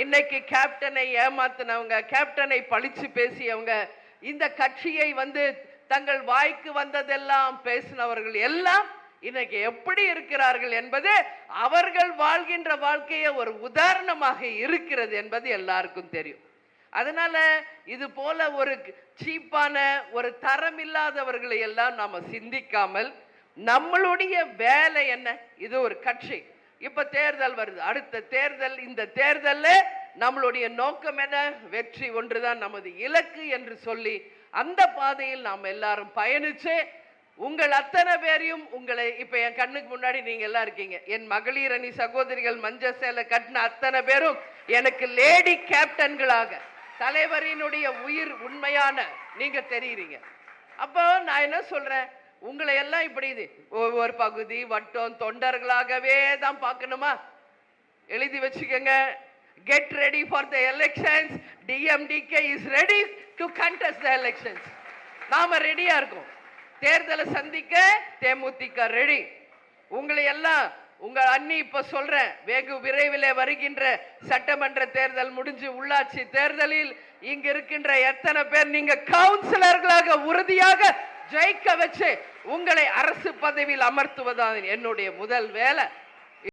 இன்னைக்கு கேப்டனை ஏமாத்தினவங்க, கேப்டனை பழிச்சு பேசியவங்க, இந்த கட்சியை தங்கள் வாய்க்கு வந்ததெல்லாம் பேசினவர்கள் எல்லாம் இன்னைக்கு எப்படி இருக்கிறார்கள் என்பது அவர்கள் வாழ்கின்ற வாழ்க்கையை ஒரு உதாரணமாக இருக்கிறது என்பது எல்லாருக்கும் தெரியும். அதனால இது போல ஒரு சீப்பான ஒரு தரம் இல்லாதவர்களை எல்லாம் நாம சிந்திக்காமல் நம்மளுடைய வேலை என்ன? இது ஒரு கட்சி. இப்ப தேர்தல் வருது, அடுத்த தேர்தல். இந்த தேர்தல்ல நம்மளுடைய நோக்கம் என்ன? வெற்றி ஒன்றுதான் நமது இலக்கு என்று சொல்லி அந்த பாதையில் நாம் எல்லாரும் பயணிச்சு உங்கள் அத்தனை பேரையும் இப்ப என் கண்ணுக்கு முன்னாடி நீங்க எல்லாம் இருக்கீங்க. என் மகளிர் அணி சகோதரிகள் மஞ்ச சேலை கட்டின அத்தனை பேரும் எனக்கு லேடி கேப்டன்களாக, தலைவரினுடைய உயிர் உண்மையான நீங்க தெரியுறீங்க. அப்போ நான் என்ன சொல்றேன், உங்களை எல்லாம் இப்படி ஒவ்வொரு பகுதி வட்டம் தொண்டர்களாகவே தான் பார்க்கணுமா? எழுதி வச்சுக்கோங்க. Get ready for the elections. DMDK is ready to contest the elections. நாம ரெடியா இருக்கோம். தேர்தலை சந்திக்க தேமுதிக ரெடி. உங்களை எல்லாம் உங்க அண்ணி இப்ப சொல்றேன், வெகு விரைவில் வருகின்ற சட்டமன்ற தேர்தல் முடிஞ்சு உள்ளாட்சி தேர்தலில் இங்க இருக்கின்ற எத்தனை பேர் நீங்க கவுன்சிலர்களாக உறுதியாக ஜெயிக்க வச்சு உங்களை அரசு பதவியில் அமர்த்துவதான் என்னுடைய முதல் வேலை.